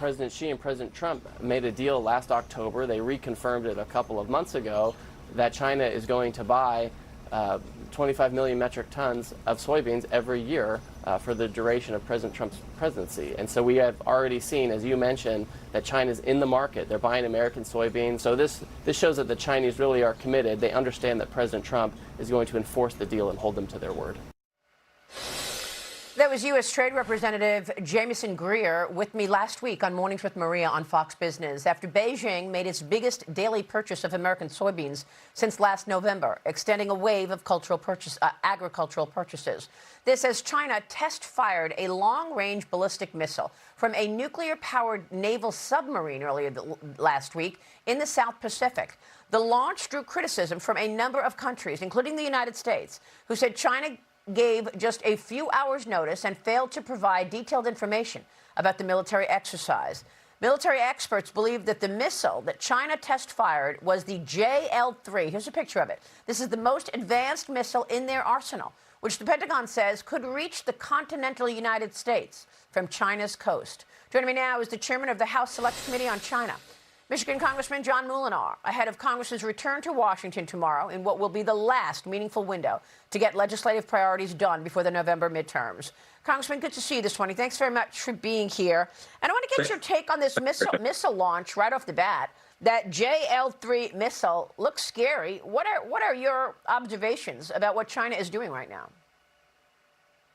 President Xi and President Trump made a deal last October. They reconfirmed it a couple of months ago that China is going to buy 25 million metric tons of soybeans every year for the duration of President Trump's presidency. And so we have already seen, as you mentioned, that China's in the market. They're buying American soybeans. So this shows that the Chinese really are committed. They understand that President Trump is going to enforce the deal and hold them to their word. That was U.S. Trade Representative Jamieson Greer with me last week on Mornings with Maria on Fox Business after Beijing made its biggest daily purchase of American soybeans since last November, extending a wave of agricultural purchases. This as China test-fired a long-range ballistic missile from a nuclear-powered naval submarine earlier last week in the South Pacific. The launch drew criticism from a number of countries, including the United States, who said China gave just a few hours' notice and failed to provide detailed information about the military exercise. Military experts believe that the missile that China test-fired was the JL-3. Here's a picture of it. This is the most advanced missile in their arsenal, which the Pentagon says could reach the continental United States from China's coast. Joining me now is the chairman of the House Select Committee on China, Michigan Congressman John Moolenaar, ahead of Congress's return to Washington tomorrow in what will be the last meaningful window to get legislative priorities done before the November midterms. Congressman, good to see you this morning. Thanks very much for being here. And I want to get your take on this missile launch right off the bat. That JL-3 missile looks scary. What are your observations about what China is doing right now?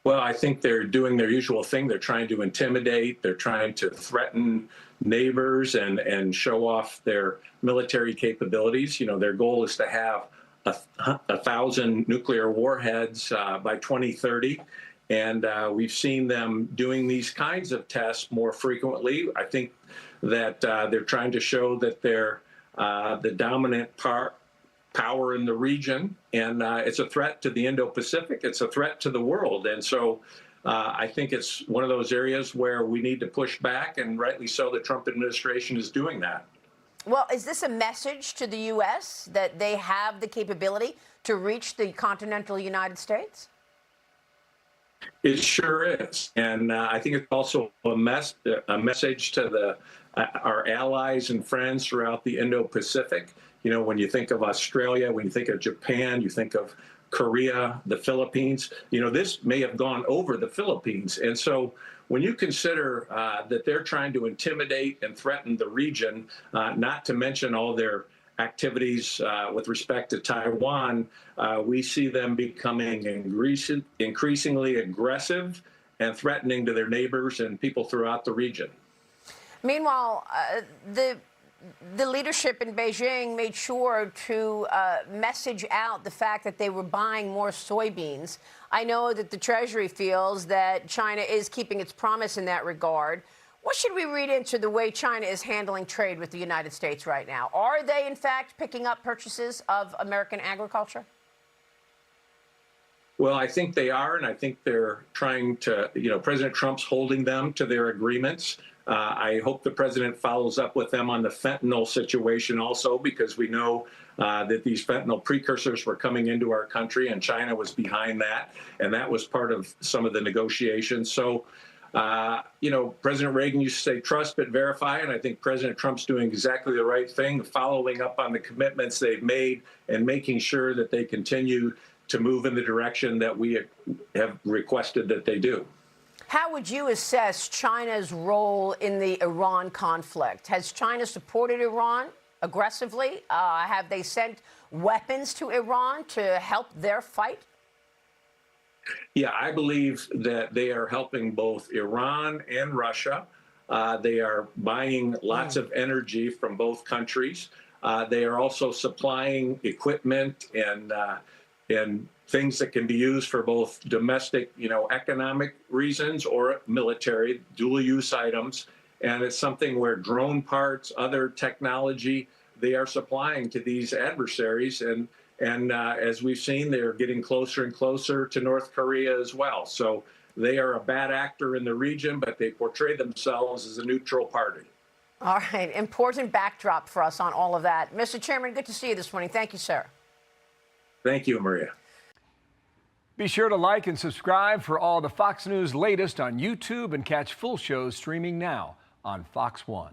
Well, I think they're doing their usual thing. They're trying to intimidate. They're trying to threaten neighbors and show off their military capabilities. You know, their goal is to have 1,000 nuclear warheads by 2030. And we've seen them doing these kinds of tests more frequently. I think that they're trying to show that they're the dominant power in the region, and it's a threat to the Indo-Pacific. It's a threat to the world. And so I think it's one of those areas where we need to push back, and rightly so, the Trump administration is doing that. Well, is this a message to the U.S. that they have the capability to reach the continental United States? It sure is. And I think it's also a message to our allies and friends throughout the Indo-Pacific. You know, when you think of Australia, when you think of Japan, you think of Korea, the Philippines, you know, this may have gone over the Philippines. And so when you consider that they're trying to intimidate and threaten the region, not to mention all their activities with respect to Taiwan, we see them becoming increasingly aggressive and threatening to their neighbors and people throughout the region. Meanwhile, the leadership in Beijing made sure to message out the fact that they were buying more soybeans. I know that the Treasury feels that China is keeping its promise in that regard. What should we read into the way China is handling trade with the United States right now? Are they, in fact, picking up purchases of American agriculture? Well, I think they are, and I think they're trying to, you know, President Trump's holding them to their agreements. I hope the president follows up with them on the fentanyl situation also, because we know that these fentanyl precursors were coming into our country, and China was behind that, and that was part of some of the negotiations. So, you know, President Reagan used to say, trust but verify, and I think President Trump's doing exactly the right thing, following up on the commitments they've made and making sure that they continue to move in the direction that we have requested that they do. How would you assess China's role in the Iran conflict? Has China supported Iran aggressively? Have they sent weapons to Iran to help their fight? Yeah, I believe that they are helping both Iran and Russia. They are buying lots of energy from both countries. They are also supplying equipment and things that can be used for both domestic, you know, economic reasons or military, dual-use items. And it's something where drone parts, other technology, they are supplying to these adversaries. And as we've seen, they're getting closer and closer to North Korea as well. So they are a bad actor in the region, but they portray themselves as a neutral party. All right. Important backdrop for us on all of that. Mr. Chairman, good to see you this morning. Thank you, sir. Thank you, Maria. Be sure to like and subscribe for all the Fox News latest on YouTube and catch full shows streaming now on on Fox 1.